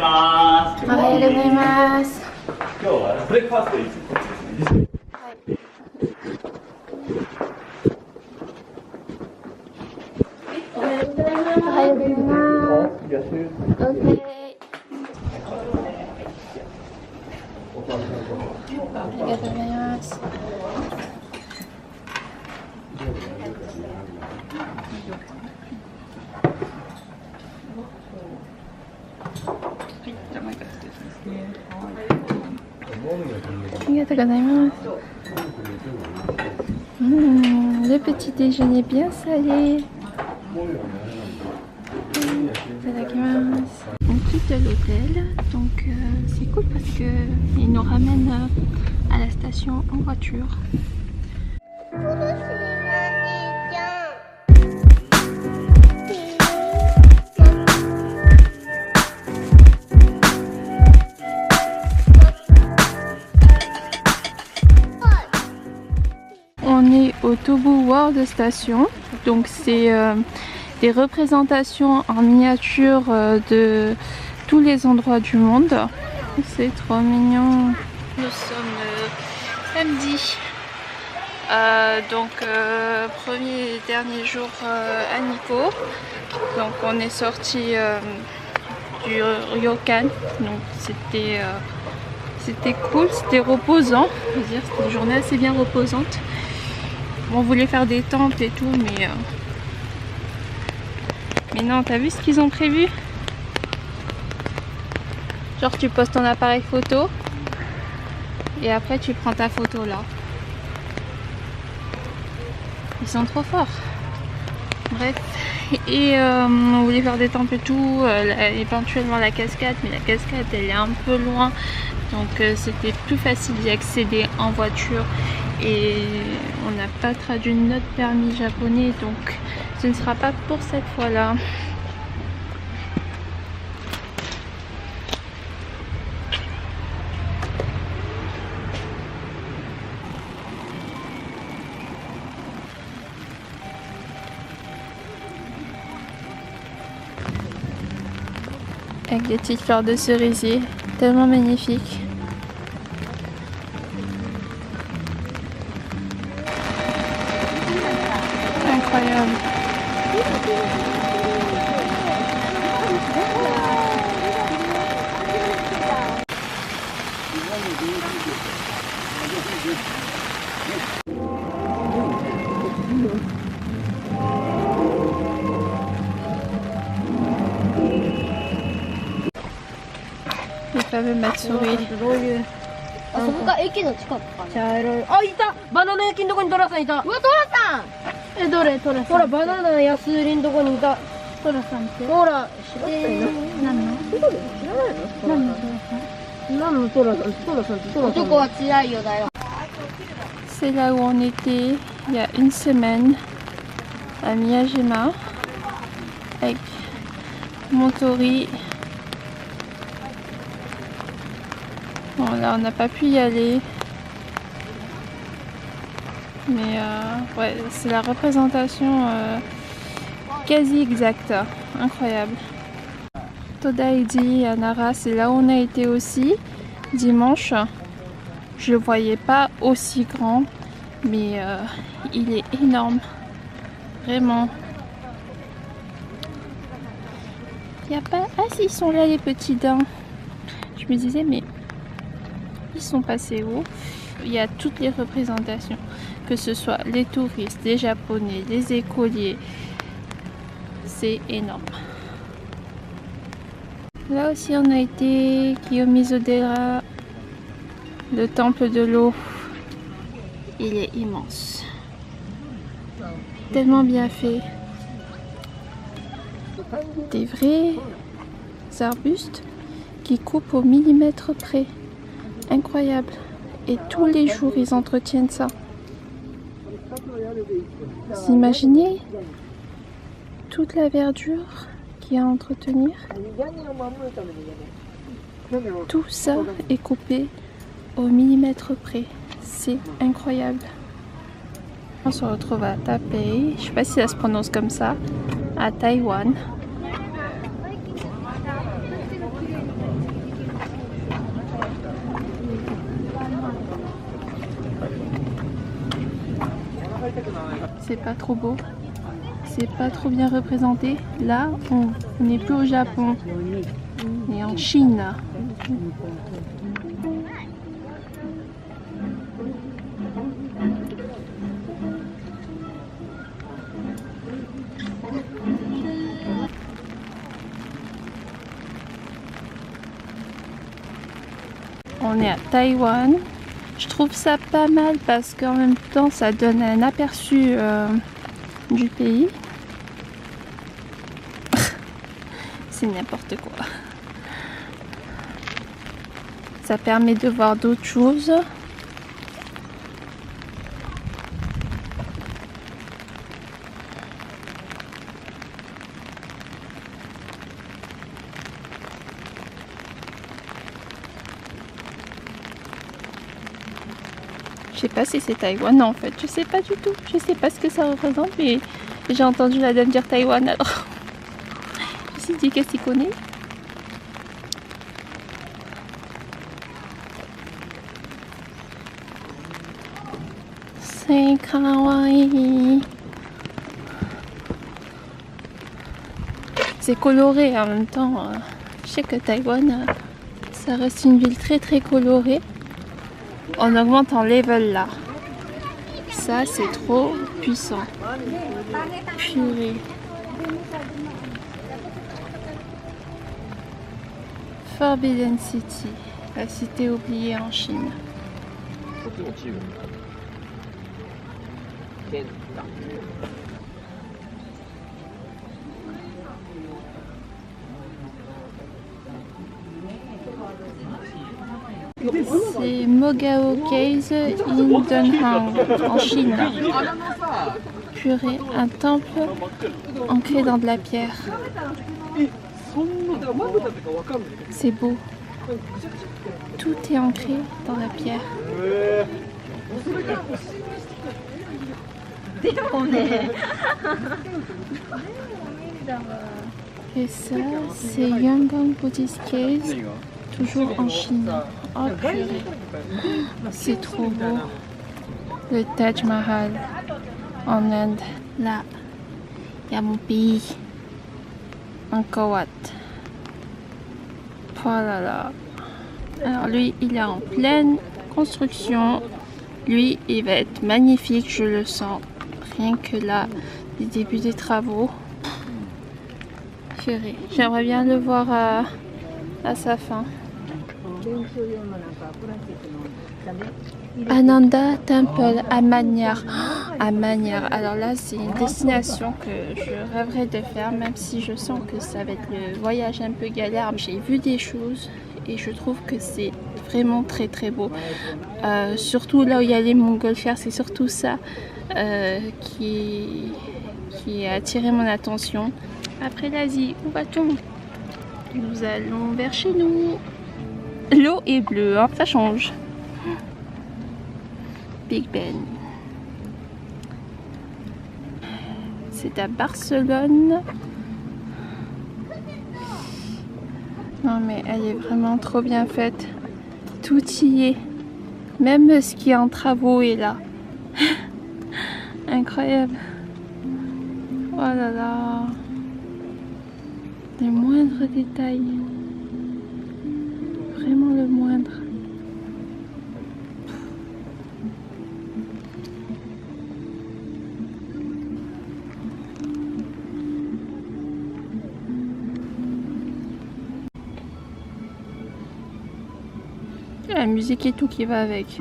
ます。おはようございます。今日はブレックファーストいつこっちですね。おはようございます。おはようございます。OK。ありがとうございます。ありがとうございます。Le petit déjeuner bien salé. On quitte l'hôtel, donc c'est cool parce que ils nous ramènent à la station en voiture. On est au Tobu World Station, donc c'est des représentations en miniature de tous les endroits du monde. C'est trop mignon. Nous sommes samedi, donc premier et dernier jour à Nikko. Donc on est sorti du ryokan, donc c'était cool, c'était reposant. Je veux dire, c'était une journée assez bien reposante. On voulait faire des tentes et tout, mais non, t'as vu ce qu'ils ont prévu? Genre tu poses ton appareil photo et après tu prends ta photo là. Ils sont trop forts. Bref, et on voulait faire des tentes et tout, éventuellement la cascade, mais la cascade elle est un peu loin, donc c'était plus facile d'y accéder en voiture. Et on n'a pas traduit notre permis japonais, donc ce ne sera pas pour cette fois-là. Avec des petites fleurs de cerisier, tellement magnifiques. Incroyable. Le fameux Matsuri. あそこが駅の近くかな。茶色い。あ、いた。バナナ焼きのとこにトラさんいた。うわ、トラさん。どれトラさん。ほら、バナナ安売りのとこにいた。トラさんって。ほら。何の？知らないの？何のトラさん？何のトラさん？トラさんってトラさん。男は辛いよだよ。C'est là où on était il y a une semaine à Miyajima avec Montori. Bon là on n'a pas pu y aller, mais ouais, c'est la représentation quasi exacte, incroyable. Todaiji à Nara, c'est là où on a été aussi dimanche. Je le voyais pas aussi grand, mais il est énorme, vraiment. Il n'y a pas... Ah si, ils sont là les petits daims. Je me disais mais ils sont passés où? Il y a toutes les représentations, que ce soit les touristes, les japonais, les écoliers. C'est énorme. Là aussi on a été Kiyomizu-dera, le temple de l'eau. Il est immense. Tellement bien fait. Des vrais arbustes qui coupent au millimètre près. Incroyable. Et tous les jours ils entretiennent ça. Vous imaginez toute la verdure qu'il y a à entretenir? Tout ça est coupé au millimètre près. C'est incroyable. On se retrouve à Taipei. Je sais pas si ça se prononce comme ça. À Taïwan. c'est pas trop beau. C'est pas trop bien représenté. Là, on n'est plus au Japon. On est en Chine. On est à Taïwan. Je trouve ça pas mal parce qu'en même temps ça donne un aperçu du pays. C'est n'importe quoi. Ça permet de voir d'autres choses. Je sais pas si c'est Taïwan en fait, je sais pas du tout, je sais pas ce que ça représente, mais j'ai entendu la dame dire Taïwan alors je me suis dit qu'est-ce qu'il connaît. C'est kawaii. C'est coloré en même temps, je sais que Taïwan ça reste une ville très très colorée. On augmente en level là. Ça c'est trop puissant. Purée. Forbidden City, la cité oubliée en Chine. C'est Mogao Caves in Dunhuang en Chine. Purée, un temple ancré dans de la pierre. C'est beau. Tout est ancré dans la pierre. Et ça, c'est Yangon Buddhist Caves, toujours en Chine. Oh purée, c'est trop beau. Le Taj Mahal en Inde. Là, il y a mon pays. Angkor Wat. Oh là là. Alors lui, il est en pleine construction. Lui, il va être magnifique, je le sens. Rien que là, le début des travaux. Purée, j'aimerais bien le voir à sa fin. Ananda Temple à Manyar. À Manyar. Alors là, c'est une destination que je rêverais de faire, même si je sens que ça va être le voyage un peu galère. J'ai vu des choses et je trouve que c'est vraiment très très beau. Surtout là où il y a les montgolfières, c'est surtout ça qui a attiré mon attention. Après l'Asie, où va-t-on? Nous allons vers chez nous. L'eau est bleue, hein, ça change. Big Ben. C'est à Barcelone. Non mais elle est vraiment trop bien faite. Tout y est. Même ce qui est en travaux est là. Incroyable. Oh là là. Les moindres détails. Vraiment le moindre. La musique et tout qui va avec.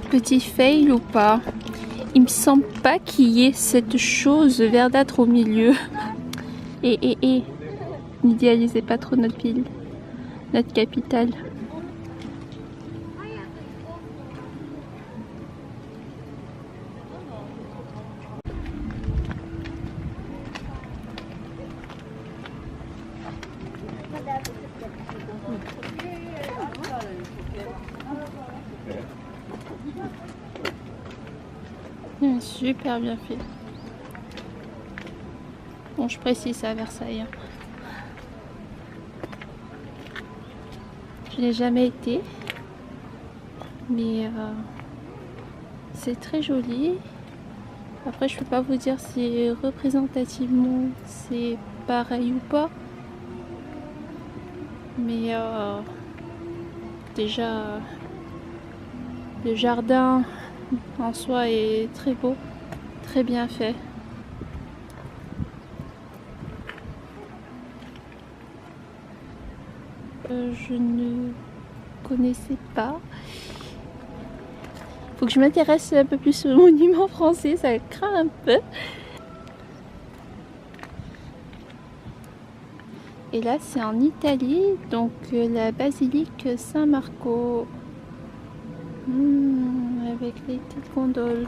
Petit fail ou pas? Il me semble pas qu'il y ait cette chose verdâtre au milieu. Et n'idéalisez pas trop notre ville, notre capitale. super bien fait. Bon, je précise, c'est à Versailles. Je n'ai jamais été, mais c'est très joli. Après, je peux pas vous dire si représentativement c'est pareil ou pas, mais déjà le jardin en soi est très beau, très bien fait. Je ne connaissais pas. Faut que je m'intéresse un peu plus aux monuments français, ça craint un peu. Et là c'est en Italie, donc la basilique Saint-Marco. Avec les petites gondoles.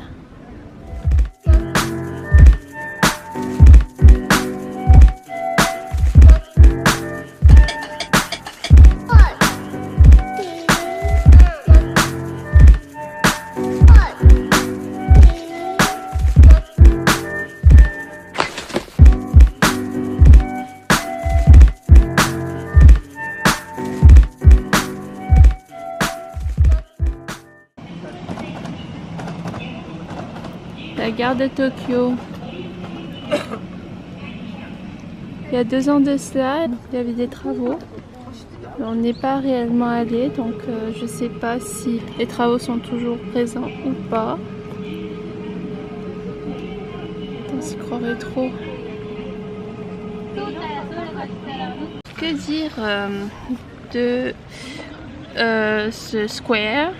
La gare de Tokyo. Il y a 2 ans de cela, il y avait des travaux. On n'est pas réellement allé, donc je sais pas si les travaux sont toujours présents ou pas. On s'y croirait trop. Que dire de ce square?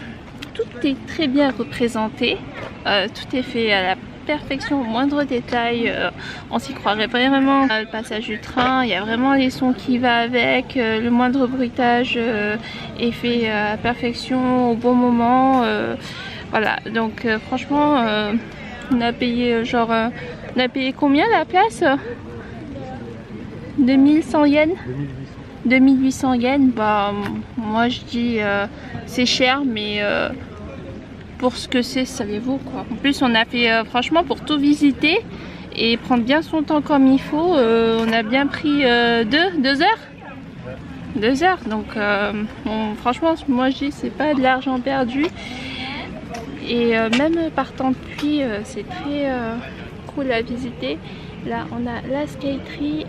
Tout est très bien représenté, tout est fait à la perfection, au moindre détail, on s'y croirait vraiment. Le passage du train, il y a vraiment les sons qui vont avec, le moindre bruitage est fait à la perfection, au bon moment. Voilà, donc franchement, on a payé on a payé combien la place? 2100 yens? 2800 yens, bah moi je dis c'est cher, mais pour ce que c'est, ça les vaut quoi. En plus on a fait franchement pour tout visiter et prendre bien son temps comme il faut, on a bien pris 2 heures. 2 heures, donc bon, franchement moi je dis c'est pas de l'argent perdu. Et même partant depuis c'est très cool à visiter. Là on a la skaterie.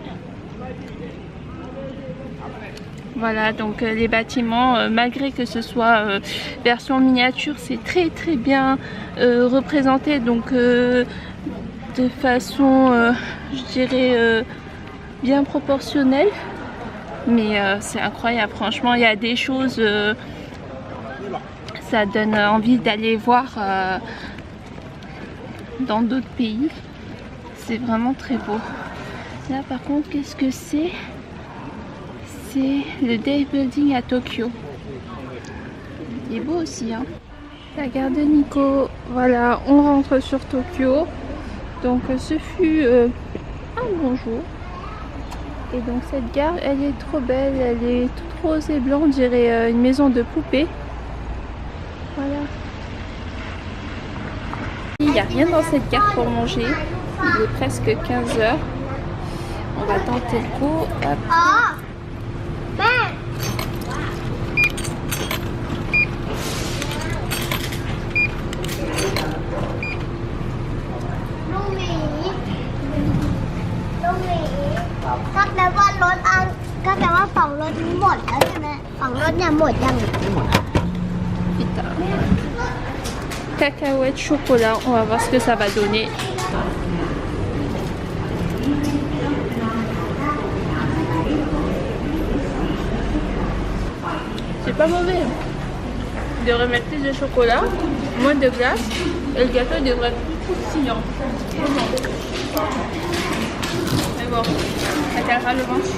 Voilà, donc les bâtiments, malgré que ce soit version miniature, c'est très bien représenté, donc de façon, je dirais, bien proportionnelle. Mais c'est incroyable, franchement, il y a des choses, ça donne envie d'aller voir dans d'autres pays. C'est vraiment très beau. Là par contre, qu'est-ce que c'est? C'est le Day Building à Tokyo. Il est beau aussi, hein. La gare de Nikko. Voilà, on rentre sur Tokyo. Donc ce fut un bon jour. Et donc cette gare, elle est trop belle. Elle est toute rose et blanc. On dirait une maison de poupée. Voilà. Il n'y a rien dans cette gare pour manger. Il est presque 15 h. On va tenter le coup. Hop. Cacahuètes, chocolat, on va voir ce que ça va donner. C'est pas mauvais. Il devrait mettre plus de chocolat, moins de glace, et le gâteau devrait être plus croustillant. Mais bon, ça calera le ventre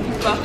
ou pas.